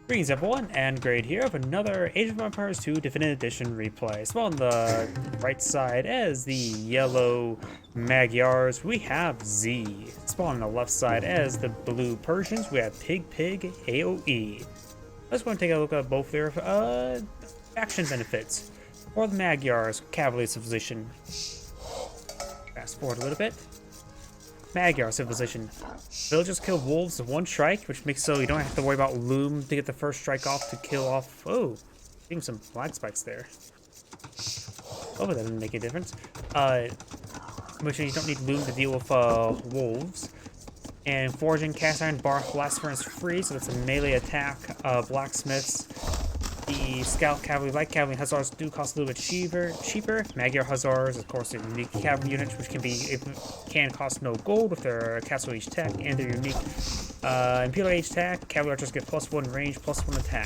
Greetings everyone, and Grade here of another Age of Empires 2 Definitive Edition replay. So on the right side as the yellow Magyars, we have Z. Spawn on the left side as the blue Persians, we have Pigpig AoE. Let's go and take a look at both their faction benefits. For the Magyars, Cavalry Civilization. Fast forward a little bit. Magyar Civilization. Villagers kill wolves with one strike, which makes so you don't have to worry about loom to get the first strike off to kill off. Oh, getting some flag spikes there. Oh, but that doesn't make a difference. Which means you don't need loom to deal with wolves. And forging cast iron bar blast furnace free, so that's a melee attack. Blacksmiths. The Scout Cavalry, Light Cavalry, Hussars do cost a little bit cheaper. Magyar Hussars, of course, are unique cavalry units, which can cost no gold with their Castle Age tech and their unique Imperial Age tech. Cavalry Archers get +1 range, +1 attack.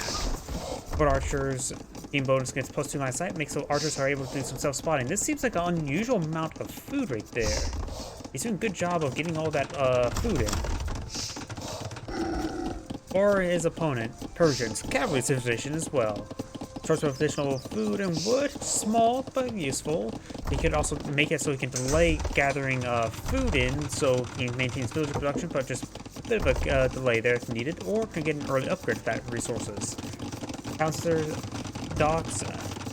Foot Archers gain bonus against +2 line of sight, makes so archers are able to do some self-spotting. This seems like an unusual amount of food right there. He's doing a good job of getting all that food in. Or his opponent, Persians, Cavalry Civilization as well. Source of additional food and wood, small but useful. He could also make it so he can delay gathering food in, so he maintains villager production, but just a bit of a delay there if needed, or can get an early upgrade to that resources. Counselor docks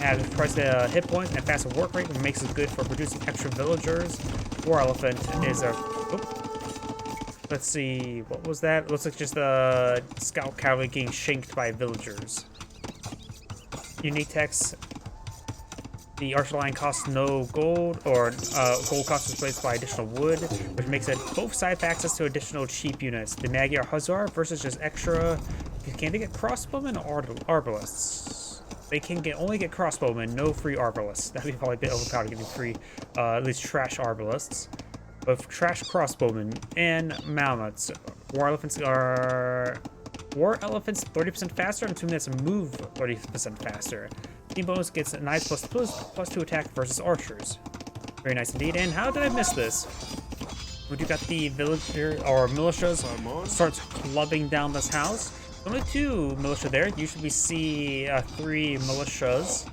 add price hit points and faster work rate, which makes it good for producing extra villagers. War Elephant is a... Let's see, what was that? Looks like just the Scout Cavalry getting shanked by villagers. Unique text. The Archer Line costs no gold, or gold cost is replaced by additional wood, which makes it both sides have access to additional cheap units. The Magyar Hussar versus just extra. Can they get crossbowmen or arbalists? They can only get crossbowmen, no free arbalists. That'd be probably a bit overpowered getting free, at least trash arbalists. With trash crossbowmen and mammoths, war elephants 30% faster and 2 minutes move 30% faster. Team bonus gets a nice +2 attack versus archers. Very nice indeed. And how did I miss this? We do got the villager or militias starts clubbing down this house. Only 2 militia there. Usually we see 3 militias.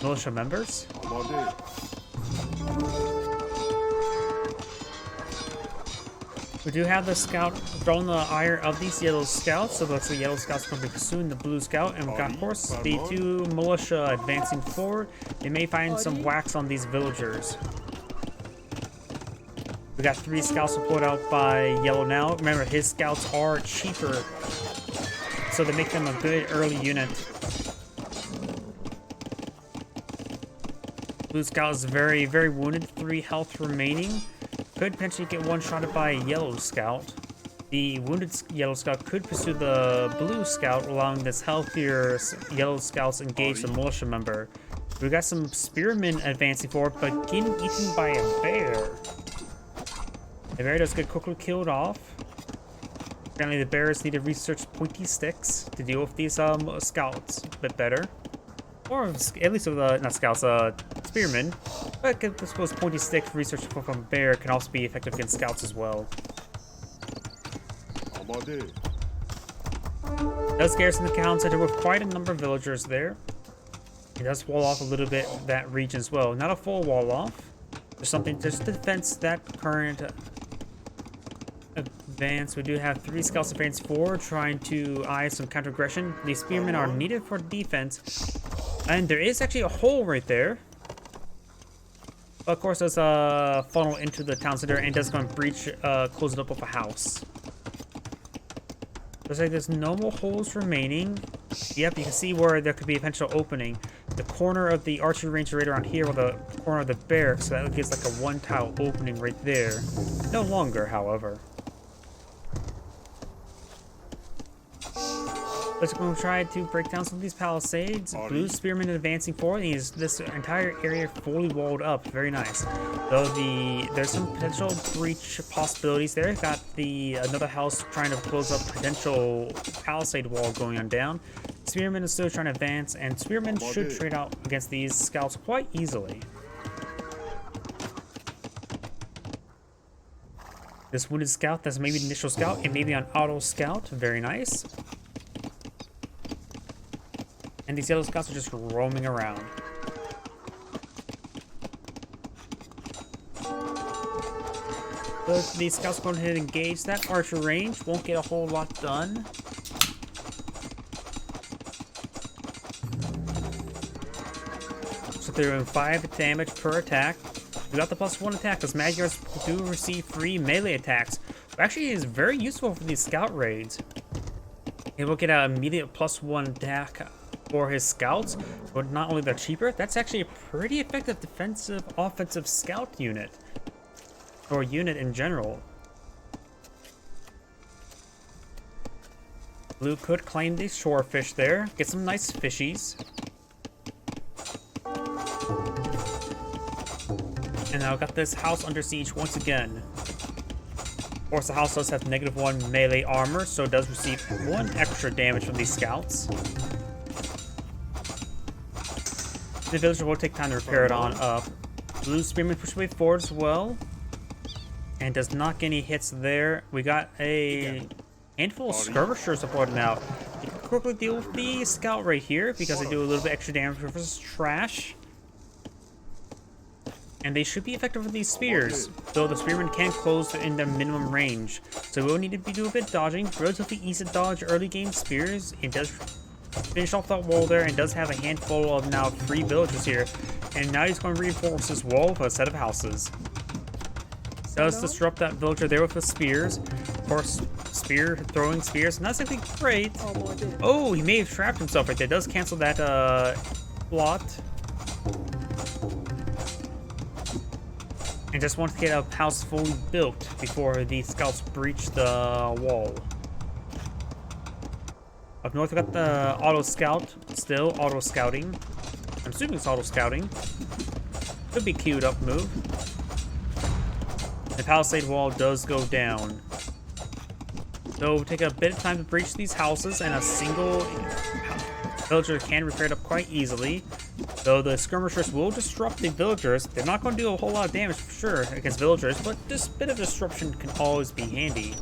Militia members. We do have the scout throwing the ire of these yellow scouts, so it looks like the yellow scouts are going to be pursuing the blue scout, and we've got, of course, the 2 militia advancing forward. They may find some wax on these villagers. We got 3 scouts deployed out by yellow now. Remember, his scouts are cheaper, so they make them a good early unit. Blue scout is very, very wounded, 3 health remaining. Could potentially get one-shotted by a yellow scout. The wounded yellow scout could pursue the blue scout, allowing this healthier yellow scouts engage the militia member. We got some spearmen advancing forward, but getting eaten by a bear. The bear does get quickly killed off. Apparently the bears need to research pointy sticks to deal with these scouts a bit better. Or at least with not scouts, spearmen. But I suppose pointy stick research from bear can also be effective against scouts as well. It does garrison the town center with quite a number of villagers there. It does wall off a little bit that region as well. Not a full wall off. There's something just to defense that current advance. We do have 3 scouts advance forward, trying to eye some counter aggression. These spearmen are needed for defense. And there is actually a hole right there. But of course, there's a funnel into the town center and does go and breach, close it up with a house. Looks like there's no more holes remaining. Yep, you can see where there could be a potential opening. The corner of the archery range right around here, with the corner of the barracks, so that gives like a 1-tile opening right there. No longer, however. Let's go try to break down some of these palisades. Blue spearmen advancing forward. This entire area fully walled up. Very nice. Though there's some potential breach possibilities there. Got another house trying to close up potential palisade wall going on down. Spearmen is still trying to advance, and spearmen should trade out against these scouts quite easily. This wounded scout, that's maybe the initial scout, and maybe on auto scout. Very nice. And these yellow scouts are just roaming around. These scouts go ahead and engage that archer range. Won't get a whole lot done. So they're doing 5 damage per attack. We got the +1 attack because Magyars do receive free melee attacks. Which actually is very useful for these scout raids. He will get an immediate +1 attack for his scouts, but not only they're cheaper, that's actually a pretty effective defensive offensive scout unit. Or unit in general. Blue could claim these shorefish there, get some nice fishies. And now got this house under siege once again. Of course, the house does have -1 melee armor, so it does receive 1 extra damage from these scouts. The villager will take time to repair it on up. Blue spearman pushes way forward as well. And does not get any hits there. We got a handful of skirmishers supporting out. You can quickly deal with the scout right here because they do a little bit extra damage versus trash. And they should be effective with these spears, though the spearmen can close in their minimum range. So we'll need to do a bit of dodging. Relatively easy to dodge early game spears. It does finish off that wall there and does have a handful of now 3 villagers here. And now he's going to reinforce this wall with a set of houses. Does disrupt that villager there with the spears. Of course, throwing spears, not something great. Oh, he may have trapped himself right there. Does cancel that plot. And just wants to get a house fully built before the scouts breach the wall. Up north, we got the auto scout, still auto scouting. I'm assuming it's auto scouting. Could be queued up move. The palisade wall does go down. So it'll take a bit of time to breach these houses, and a single villager can repair it up quite easily. Though the skirmishers will disrupt the villagers. They're not going to do a whole lot of damage for sure against villagers, but this bit of disruption can always be handy.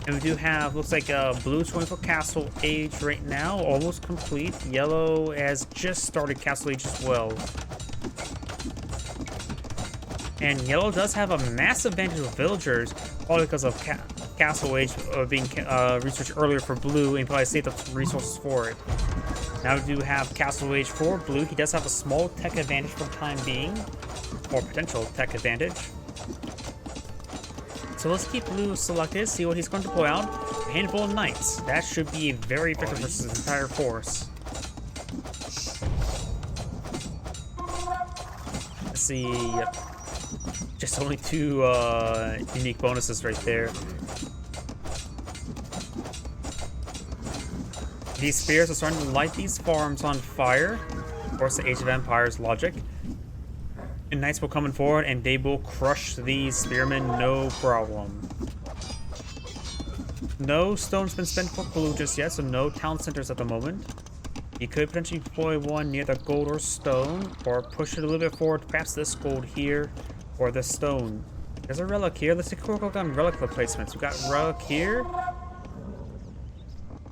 And we do have, looks like blue's going for Castle Age right now, almost complete. Yellow has just started Castle Age as well. And yellow does have a massive advantage with villagers, probably because of Castle Age being researched earlier for blue, and probably saved up some resources for it. Now we do have Castle Age for blue. He does have a small tech advantage for the time being, or potential tech advantage. So let's keep blue selected, see what he's going to deploy out. A handful of knights. That should be very effective versus his entire force. Let's see. Yep. Just only 2 unique bonuses right there. These spears are starting to light these farms on fire. Of course, the Age of Empires logic. And knights will come in forward and they will crush these spearmen, no problem. No stone's been spent for blue just yet, so no town centers at the moment. You could potentially deploy one near the gold or stone, or push it a little bit forward, perhaps this gold here, or this stone. There's a relic here. Let's take a quick look on relic replacements. We got relic here.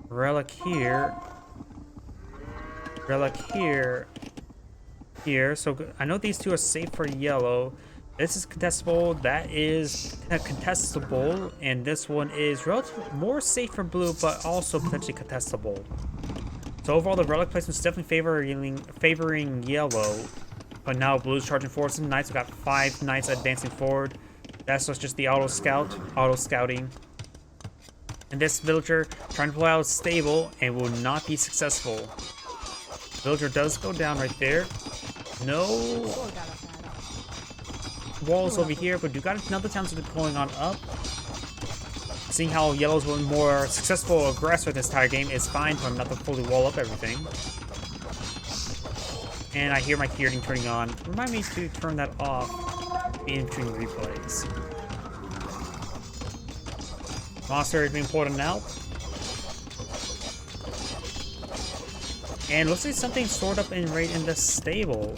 Relic here. Relic here. Here. So I know these 2 are safe for yellow. This is contestable. That is contestable. And this one is relatively more safe for blue, but also potentially contestable. So overall, the relic placement is definitely favoring yellow. But now blue's charging forward some knights. We've got 5 knights advancing forward. That's just the auto scouting. And this villager trying to pull out stable and will not be successful. Villager does go down right there. No walls over here, but you got another town that's pulling on up. Seeing how yellow's one more successful aggressor this entire game is fine for him not to fully wall up everything. And I hear my hearing turning on. Remind me to turn that off in between replays. Monster is being pulled out. And looks like something stored up right in the stable.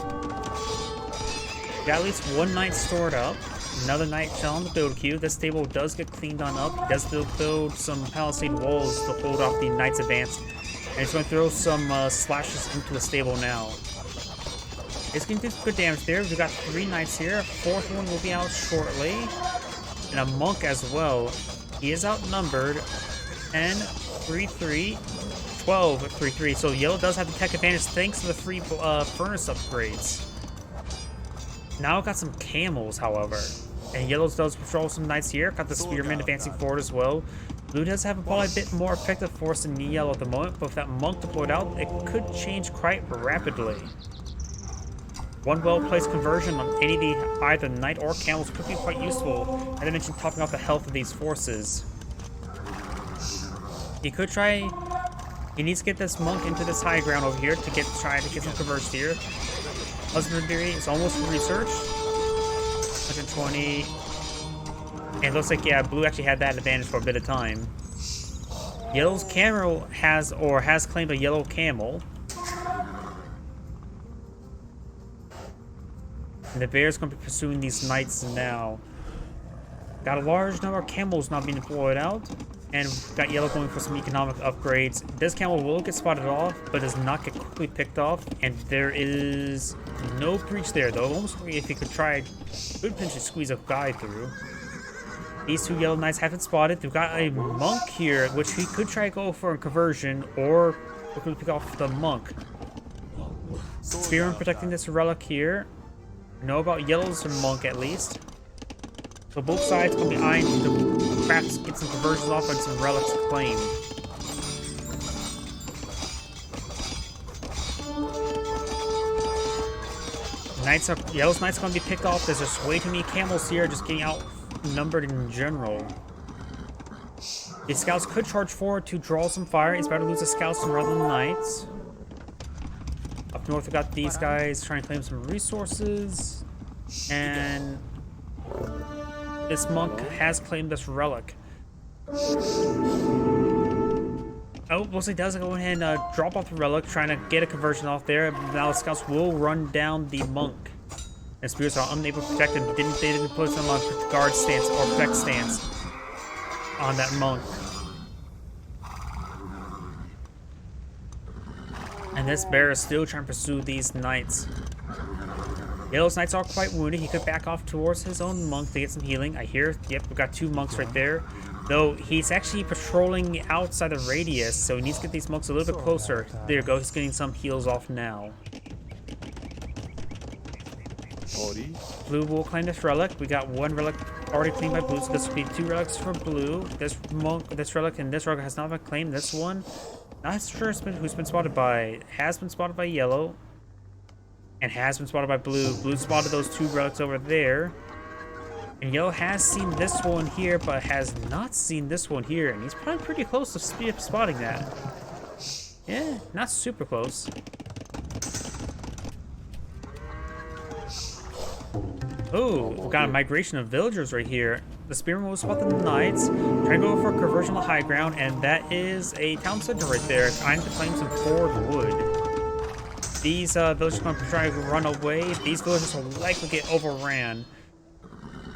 Got at least 1 knight stored up. Another knight still on the build queue. This stable does get cleaned on up. He does build some palisade walls to hold off the knight's advance. And he's going to throw some slashes into the stable now. It's going to do some good damage there. We've got 3 knights here. A 4th one will be out shortly. And a monk as well. He is outnumbered. 10, 3-3, 12, 3-3. So yellow does have the tech advantage thanks to the free furnace upgrades. Now we've got some camels, however. And yellow does patrol some knights here. Got the spearman advancing forward as well. Blue does have probably a bit more effective force than yellow at the moment, but with that monk deployed out, it could change quite rapidly. One well-placed conversion on any of the either knight or camels could be quite useful. As I mentioned, topping off the health of these forces. He could try. He needs to get this monk into this high ground over here to try to get some converged here. Husbandry is almost researched. 120. And it looks like, yeah, blue actually had that advantage for a bit of time. Yellow's camel has claimed a yellow camel. And the bear's going to be pursuing these knights now. Got a large number of camels not being deployed out. And we've got yellow going for some economic upgrades. This camel will get spotted off, but does not get quickly picked off. And there is no breach there, though. Almost if he could try, could potentially squeeze a guy through. These 2 yellow knights haven't spotted. We've got a monk here, which he could try to go for a conversion, or quickly pick off the monk. Spearman protecting this relic here. Know about yellow's monk at least. So both sides will be eyeing to perhaps get some conversions off and some relics claimed. Yellow's knights going to be picked off. There's just way too many camels here, just getting outnumbered in general. The scouts could charge forward to draw some fire. It's better to lose the scouts rather than the knights. Up north, we got these guys trying to claim some resources. And this monk has claimed this relic. Oh, mostly does go ahead and drop off the relic, trying to get a conversion off there. Now the scouts will run down the monk. And spears are unable to protect him. They didn't put some guard stance or protect stance on that monk. And this bear is still trying to pursue these knights. Yellow's knights are quite wounded. He could back off towards his own monk to get some healing. I hear, yep, we've got 2 monks right there. Though he's actually patrolling outside the radius, so he needs to get these monks a little bit closer. There you go, he's getting some heals off now. Blue will claim this relic. We got 1 relic already claimed by blue, so this will be 2 relics for blue. This monk, this relic, and this relic has not been claimed. This one, not sure who's been spotted by. Has been spotted by yellow. And has been spotted by blue. Blue spotted those 2 relics over there. And yellow has seen this one here, but has not seen this one here. And he's probably pretty close to spotting that. Yeah, not super close. Oh, we've got a migration of villagers right here. The spearman will spot the knights, trying to go for a conversion on the high ground, and that is a town center right there, trying to claim some forward wood. These villagers are going to try to run away. These villagers will likely get overran.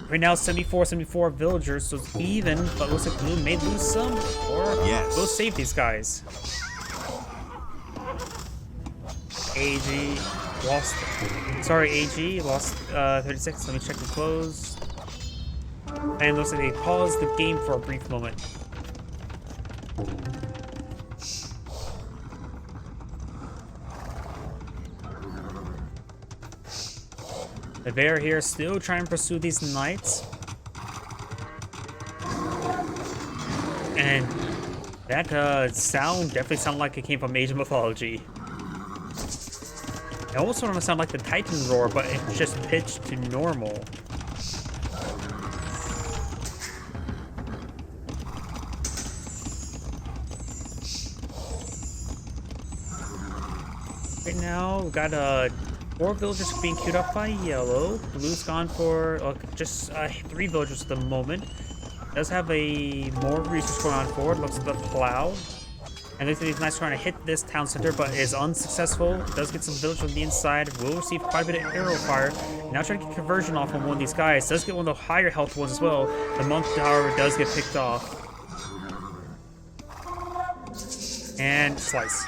Right now, 74 villagers, so it's even, but looks like blue may lose some, or we'll save these guys. AG lost. Sorry, AG lost 36. Let me check the close. And looks like they paused the game for a brief moment. The bear here is still trying to pursue these knights. And that sound definitely sounded like it came from Asian mythology. It almost sort of sound like the Titan roar, but it's just pitched to normal. Right now, we've got 4 villagers being queued up by yellow. Blue's gone for just 3 villagers at the moment. Does have a more research going on forward. Looks at the plow. And looks like he's nice trying to hit this town center, but is unsuccessful. Does get some village on the inside. Will receive quite a bit of arrow fire. Now trying to get conversion off on one of these guys. Does get one of the higher health ones as well. The monk, however, does get picked off. And slice.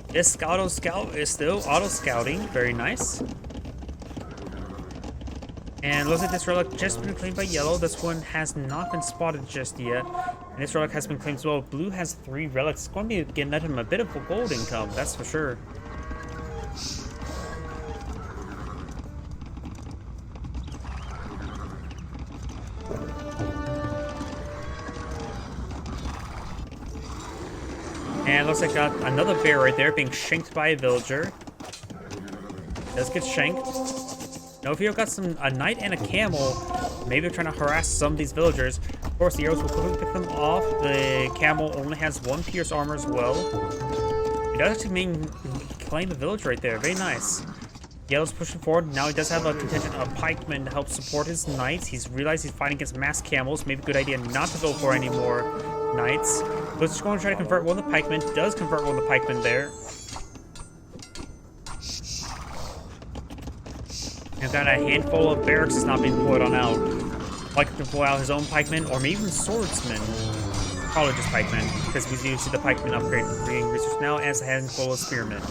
This auto scout is still auto scouting. Very nice. And looks like this relic just been claimed by yellow. This one has not been spotted just yet. And this relic has been claimed as well. Blue has 3 relics. It's going to be getting him a bit of a gold income, that's for sure. And looks like got another bear right there being shanked by a villager. Does get shanked. Now if you've got a knight and a camel, maybe they're trying to harass some of these villagers. Of course, the arrows will quickly pick them off. The camel only has 1 pierce armor as well. It does actually claim the village right there. Very nice. Yellow's pushing forward. Now he does have a contingent of pikemen to help support his knights. He's realized he's fighting against mass camels. Maybe a good idea not to go for any more knights. But he's going to try to convert one of the pikemen. Does convert one of the pikemen there. He's got a handful of barracks that's not being deployed on out. Like to deploy out his own pikemen, or maybe even swordsmen. Probably just pikemen, because we do see the pikemen upgrade being researched now as a handful of spearmen.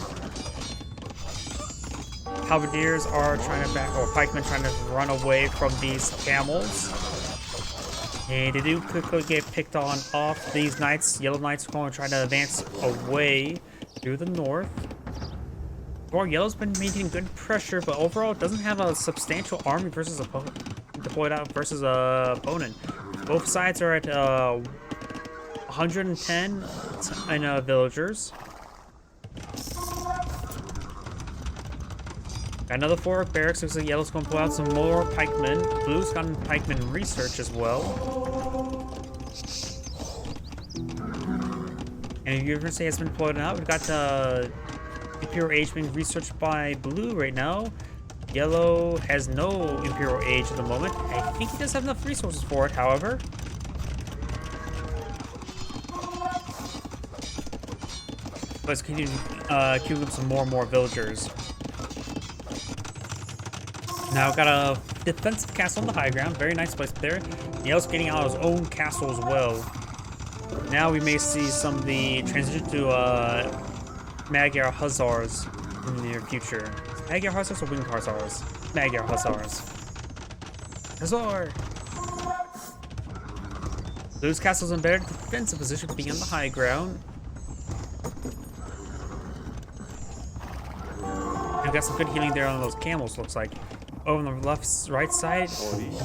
Halberdiers are trying to or pikemen trying to run away from these camels. And they do quickly get picked on off these knights. Yellow knights are going to try to advance away through the north. Or Yellow's been maintaining good pressure, but overall doesn't have a substantial army versus deployed out versus opponent. Both sides are at 110 in villagers. Got another 4 barracks. Looks like Yellow's going to pull out some more pikemen. Blue's got pikemen research as well. And University has been deployed out. We've got Imperial Age being researched by Blue right now. Yellow has no Imperial Age at the moment. I think he does have enough resources for it, however. Let's continue queuing up some more and more villagers. Now got a defensive castle on the high ground. Very nice place there. Yellow's getting out his own castle as well. Now we may see some of the transition to Magyar Hussars in the near future. Magyar Hussars or Winged Hussars? Magyar Hussars. Hussar! Blue's castle's in better defensive position, being on the high ground. We've got some good healing there on those camels, looks like. Over on the right side.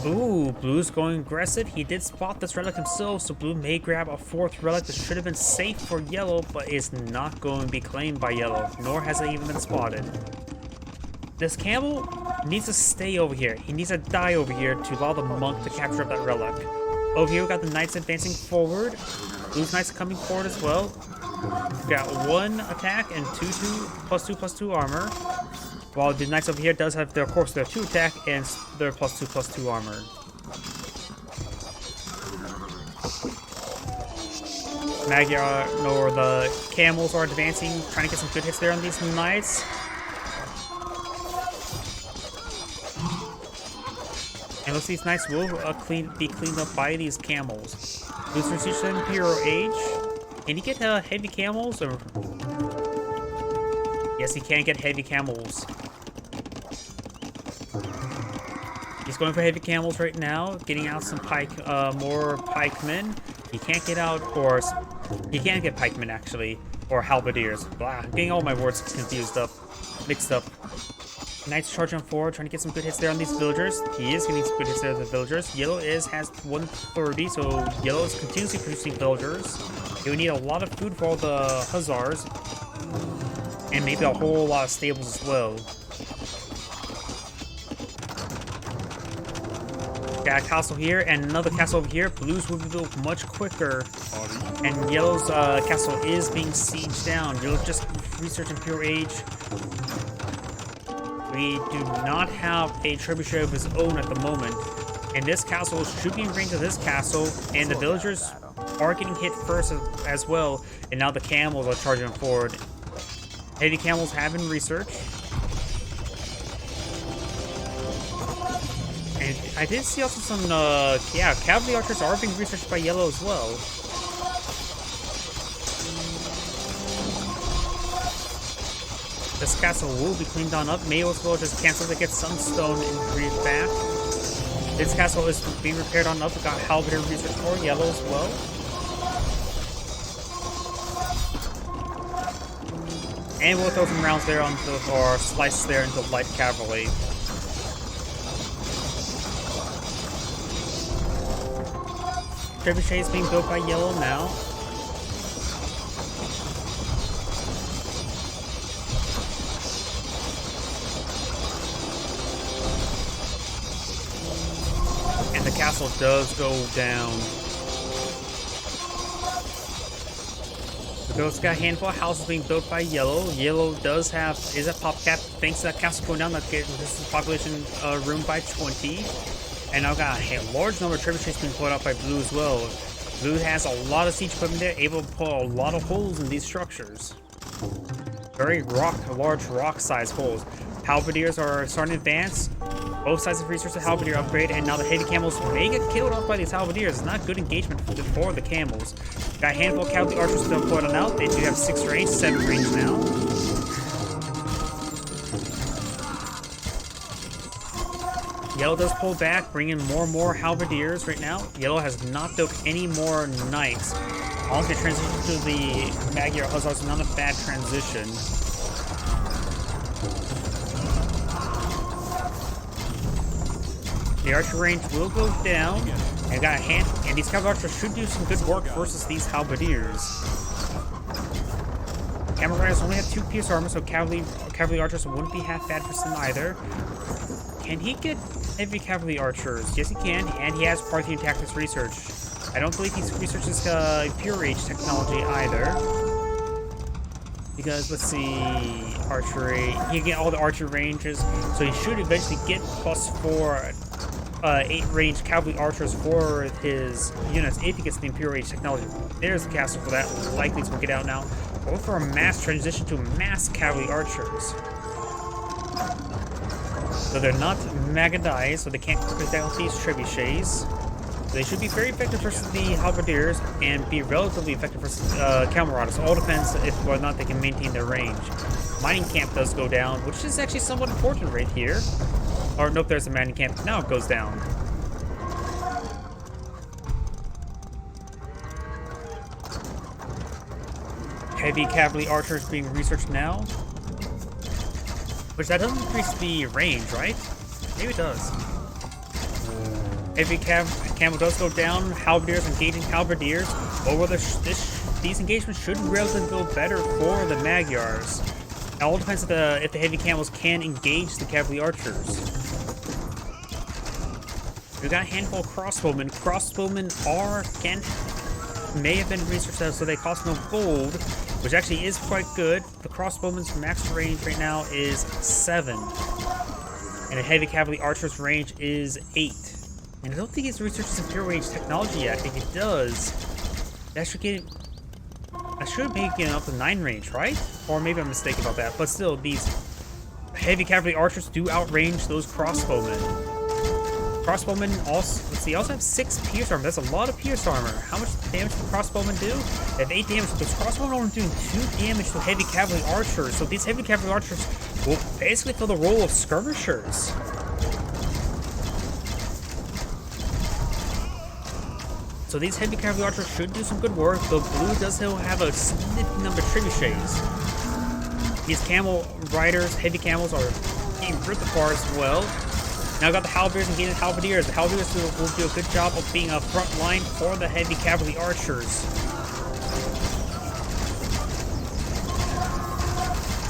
Ooh, Blue's going aggressive. He did spot this relic himself, so Blue may grab a 4th relic that should have been safe for Yellow, but is not going to be claimed by Yellow, nor has it even been spotted. This camel needs to stay over here. He needs to die over here to allow the monk to capture up that relic. Over here, we've got the knights advancing forward. Blue's knights are coming forward as well. We've got 1 attack and 2+2/+2 armor. While the knights over here does have their, of course, their 2 attack and their +2/+2 armor. Magyar, or the camels are advancing, trying to get some good hits there on these knights. And looks like these knights will be cleaned up by these camels. Blue's reached the Imperial Age. Can he get heavy camels? Or yes, he can get heavy camels. He's going for heavy camels right now, getting out some more pikemen. He can't get out, or he can't get pikemen actually, or halberdiers. Blah, I'm getting all my words confused up, mixed up. Knights charging forward, trying to get some good hits there on these villagers. He is getting some good hits there on the villagers. Yellow has 130, so Yellow is continuously producing villagers. He would need a lot of food for all the hussars, and maybe a whole lot of stables as well. Got a castle here and another castle over here. Blue's will be built much quicker, and Yellow's castle is being sieged down. Yellow just research Imperial Age. We do not have a trebuchet of his own at the moment. And this castle should be in range of this castle, and the villagers are getting hit first as well, and now the camels are charging forward. Heavy camels have been researched. And I did see also some, cavalry archers are being researched by yellow as well. This castle will be cleaned on up. May as well just cancel to get some stone and breathe back. This castle is being repaired on up. We got halberdier research for yellow as well. And we'll throw some rounds there onto, or slice there into light cavalry. Trebuchet is being built by yellow now. And the castle does go down. We also got a handful of houses being built by yellow. Yellow is a pop cap. Thanks to that castle going down, that gives this population room by 20. And I've got a large number of trebuchets being pulled out by blue as well. Blue has a lot of siege equipment there, able to pull a lot of holes in these structures. Very large rock-sized holes. Halberdiers are starting to advance. Both sides of research the halberdier upgrade, and now the heavy camels may get killed off by these halberdiers. It's not good engagement for the camels. Got a handful of cavalry archers still pulling out. They do have 6 range, 7 range now. Yellow does pull back, bringing more and more halberdiers right now. Yellow has not built any more knights. Also, transition to the Magyar Hussars, not a bad transition. The archer range will go down, and got a hand, and these cavalry archers should do some good work versus these halberdiers. Camel riders only have 2 pierce armor, so cavalry archers wouldn't be half bad for some either. Can he get heavy cavalry archers? Yes, he can, and he has Parthian tactics research. I don't believe he researches pure age technology either. Because, let's see, archery. He can get all the archer ranges, so he should eventually get +4, 8 range cavalry archers for his units if he gets the Imperial Age technology. There's the castle for that. Likely to get out now. Or for a mass transition to mass cavalry archers. So they're not Magyars, so they can't quickly down these trebuchets. They should be very effective versus the halberdiers and be relatively effective versus camel riders. All depends if whether or not they can maintain their range. Mining camp does go down, which is actually somewhat important right here. Or nope, there's a mining camp. Now it goes down. Heavy cavalry archers being researched now. Which that doesn't increase the range, right? Maybe it does. Heavy camel does go down. Halberdiers engaging halberdiers. Over these engagements should relatively go better for the Magyars. It all depends if the heavy camels can engage the cavalry archers. We've got a handful of crossbowmen. Crossbowmen may have been researched, so they cost no gold, which actually is quite good. The crossbowman's max range right now is 7. And the heavy cavalry archer's range is 8. And I don't think he's researched some pure range technology yet. If he does, that should be getting up to 9 range, right? Or maybe I'm mistaken about that. But still, these heavy cavalry archers do outrange those crossbowmen. Crossbowmen also, let's see, also have 6 pierce armor. That's a lot of pierce armor. How much damage do crossbowmen do? They have 8 damage. Those crossbowmen are only doing 2 damage to heavy cavalry archers. So these heavy cavalry archers will basically fill the role of skirmishers. So these heavy cavalry archers should do some good work, though blue does have a significant number of trebuchets. These camel riders, heavy camels, are being ripped apart as well. Now I've got the halberdiers and gated halberdiers. The halberdiers will do a good job of being a front line for the heavy cavalry archers.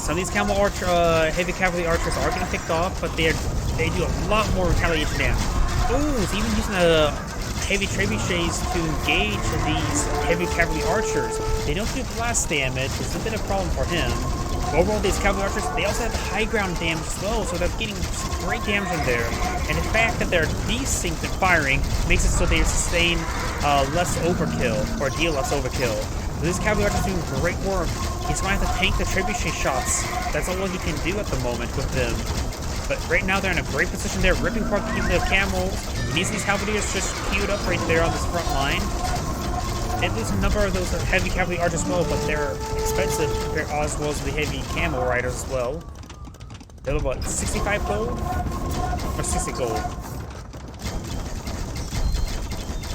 Some of these heavy cavalry archers are getting picked off, but they do a lot more retaliation damage. Oh, it's even using the heavy trebuchets to engage these heavy cavalry archers. They don't do blast damage, which is a bit of a problem for him. Overall, these cavalry archers, they also have high ground damage as well, so they're getting some great damage in there. And the fact that they're desynced in firing makes it so they sustain less overkill, or deal less overkill. So this cavalry archer is doing great work. He's going to have to tank the trebuchet shots. That's all he can do at the moment with them. But right now they're in a great position there, ripping apart the camels. He needs these cavaliers just queued up right there on this front line. And there's a number of those heavy cavalry archers as well, but they're expensive as well as the heavy camel riders as well. They're what, 65 gold? Or 60 gold?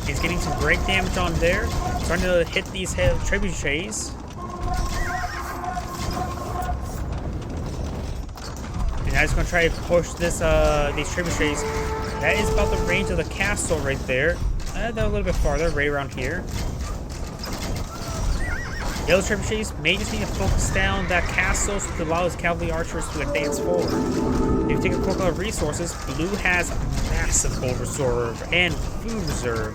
He's getting some great damage on there. Trying to hit these trebuchets. And now he's going to try to push this these trebuchets. That is about the range of the castle right there. They're a little bit farther, right around here. Yellow trebuchets may just need to focus down that castle to allow his cavalry archers to advance forward. If you take a quick look at resources, blue has massive gold reserve and food reserve.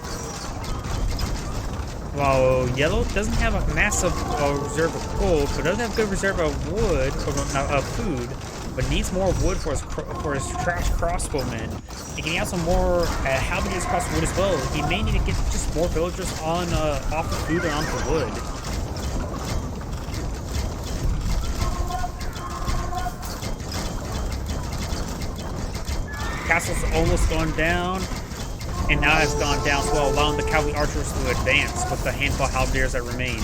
While yellow doesn't have a massive reserve of gold, but does have good reserve of wood, or of food, but needs more wood for his trash crossbowmen. He can add some more halberdiers across wood as well. He may need to get just more villagers on off the food and onto wood. Castle's almost gone down, and now it's gone down as well, allowing the cavalry archers to advance with the handful of halberdiers that remain.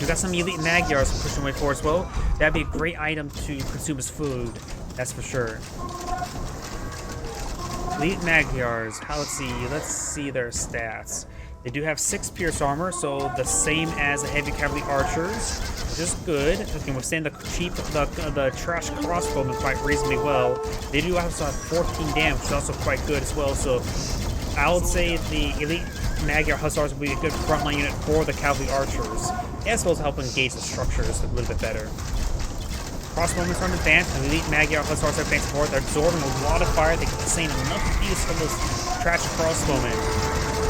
We got some elite Magyars pushing way forward as well. That'd be a great item to consume as food, that's for sure. Elite Magyars, let's see their stats. They do have 6 pierce armor, so the same as the heavy cavalry archers, which is good. They can withstand the trash crossbowmen quite reasonably well. They do also have 14 damage, which is also quite good as well. So I would say the elite Magyar hussars will be a good frontline unit for the cavalry archers, as well as help engage the structures a little bit better. Crossbowmen are advanced, and elite Magyar hussars are advanced forward. They're absorbing a lot of fire. They can sustain enough abuse from those trash crossbowmen.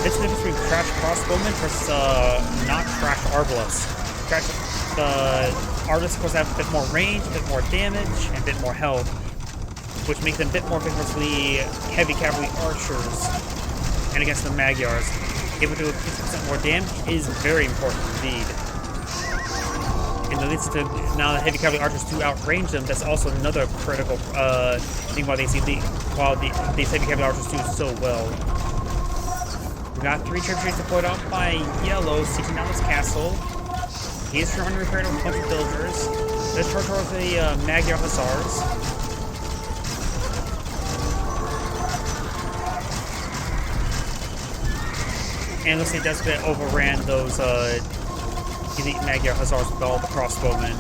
This is the difference between trash crossbowmen versus not trash arbalists. The arbalists, of course, have a bit more range, a bit more damage, and a bit more health, which makes them a bit more vigorously heavy cavalry archers. And against the Magyars, able to do 50% more damage is very important indeed. And that leads to now the heavy cavalry archers to outrange them. That's also another critical thing why these heavy cavalry archers do so well. We got 3 trebuchets deployed out by yellow, seeking down this castle. He is trying to repair a bunch of villagers. Let's charge towards the Magyar hussars. And looks like he does get overran those elite Magyar hussars with all the crossbowmen.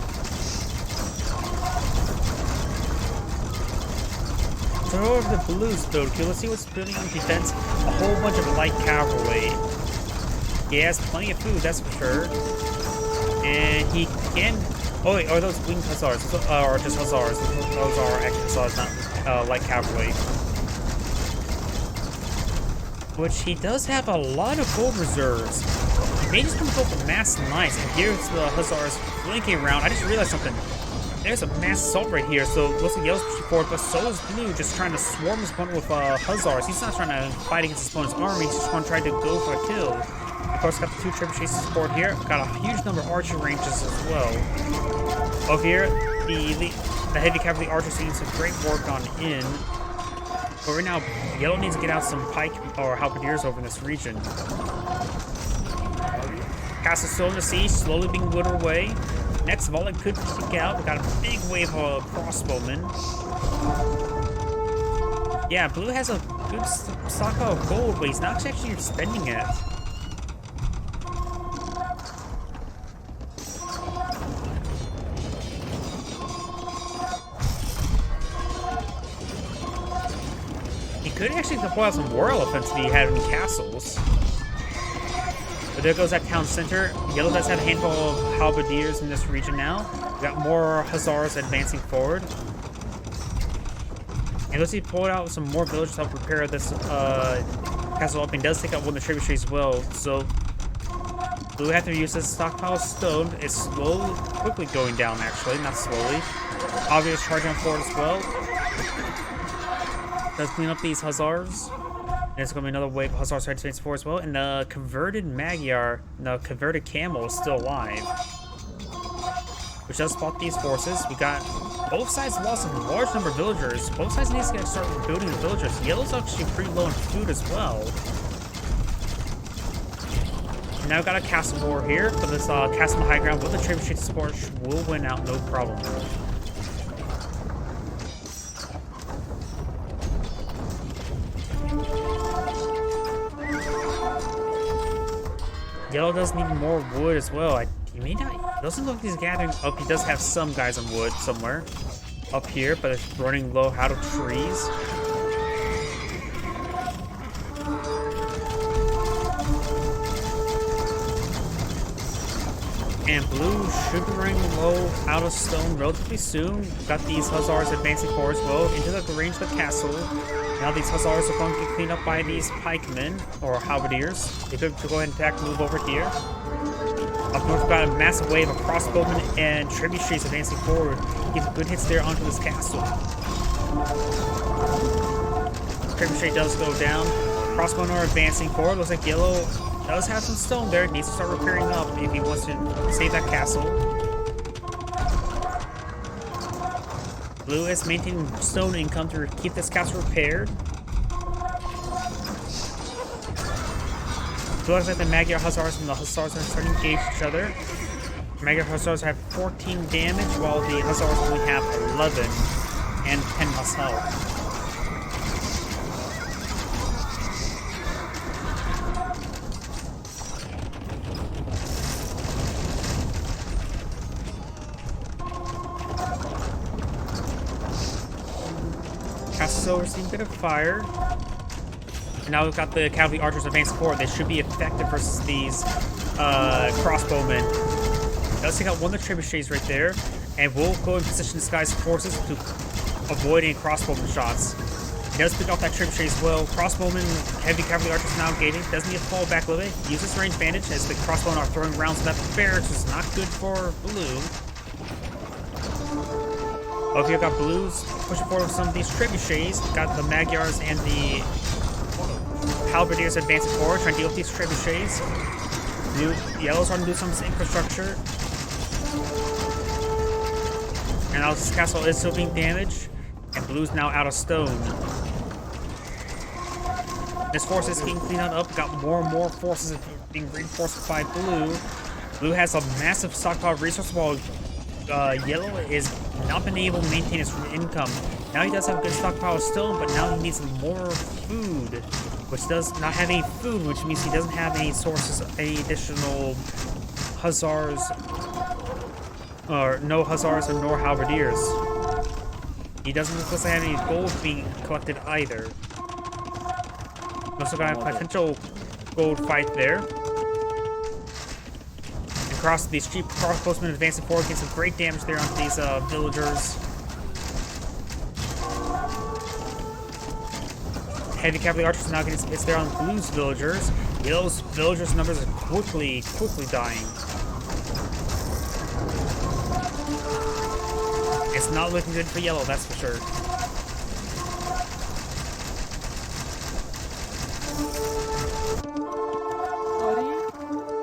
So over the blues though, let's see what's building on defense. A whole bunch of light cavalry. He has plenty of food, that's for sure. And he can... Oh wait, are those winged hussars? Or just hussars? Those are actually hussars, not light cavalry. Which he does have a lot of gold reserves. He may just come up with mass nice. And here's the hussars blinking around. I just realized something. There's a mass assault right here. So it looks like yellow's pushing forward, but so is blue, just trying to swarm his opponent with hussars. He's not trying to fight against his opponent's army. He's just going to try to go for a kill. Of course, got the 2 trebuchets to support here. Got a huge number of archer ranges as well. Over here, the heavy cavalry archers doing some great work on in. But right now, yellow needs to get out some pike or halberdiers over in this region. Castle still in the siege, slowly being whittled away. Next volley could kick out. We got a big wave of crossbowmen. Yeah, blue has a good stock of gold, but he's not actually spending it. He could actually deploy some war elephants if he had any castles. But there goes that town center. Yellow does have a handful of halberdiers in this region now. We got more hussars advancing forward. And let's see, pulled out some more villagers to help repair this castle up, and does take out one of the tributaries as well. So blue have to use this stockpile of stone. It's slowly, quickly going down actually, not slowly. Obvious charging forward as well. Does clean up these hussars. There's going to be another wave of hussars heading forward as well. And the converted Magyar, the converted camel is still alive. Which does spot these forces. We got both sides lost a large number of villagers. Both sides need to start building the villagers. Yellow's actually pretty low on food as well. And now we've got a castle war here. But this castle on the high ground with the tributary support will win out no problem. Yellow does need more wood as well. He may not. It doesn't look like he's gathering up. He does have some guys on wood somewhere up here, but it's running low out of trees. And blue should be running low out of stone relatively soon. Got these hussars advancing forward as well into the range of the castle. Now these hussars are going to get cleaned up by these pikemen, or halberdiers. They could go ahead and attack, move over here. Up north, we've got a massive wave of crossbowmen and tributaries advancing forward. Give good hits there onto this castle. Tributary does go down. Crossbowmen are advancing forward. Looks like yellow does have some stone there. Needs to start repairing up if he wants to save that castle. Blue is maintaining stone income to keep this castle repaired. It looks like the Magyar hussars and the hussars are starting to engage each other. Magyar hussars have 14 damage, while the hussars only have 11 and 10 less health. Castle's over, seeing a bit of fire. And now we've got the cavalry archers advancing forward. They should be effective versus these crossbowmen. Does take out one of the tributaries right there. And we'll go and position this guy's forces to avoid any crossbowman shots. He does pick off that tributary as well. Crossbowmen, heavy cavalry archers now engaging. Doesn't need to fall back a little bit. Use this range advantage as the crossbowmen are throwing rounds at the barracks, which is not good for blue. Okay, we've got blues pushing forward with some of these tributaries. Got the Magyars and the halberdiers advancing forward, trying to deal with these tributaries. Yellow's trying to do some of this infrastructure. And now this castle is still being damaged. And blue's now out of stone. This force is getting cleaned up. Got more and more forces being reinforced by blue. Blue has a massive stockpile of resources, while yellow is not been able to maintain his income. Now he does have a good stockpile of stone, but now he needs more food, which does not have any food, which means he doesn't have any sources, any additional hussars, or no hussars and nor halberdiers. He doesn't look like have any gold being collected either. Also got a potential gold fight there. Across these cheap crossbowmen advancing forward, getting some great damage there on these villagers. Heavy cavalry archers now getting some hits there on blue's villagers. Yellow's villagers' numbers are quickly dying. It's not looking good for yellow, that's for sure.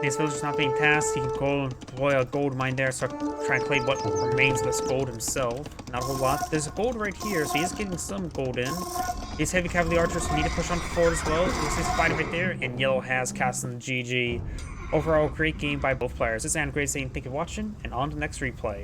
These villagers not being tasked, he can go deploy a gold mine there, start trying to claim what remains of this gold himself. Not a whole lot. There's a gold right here, so he's getting some gold in. These heavy cavalry archers need to push on forward as well. This is fighting right there, and yellow has cast the GG. Overall, great game by both players. This is Great saying thank you for watching, and on to the next replay.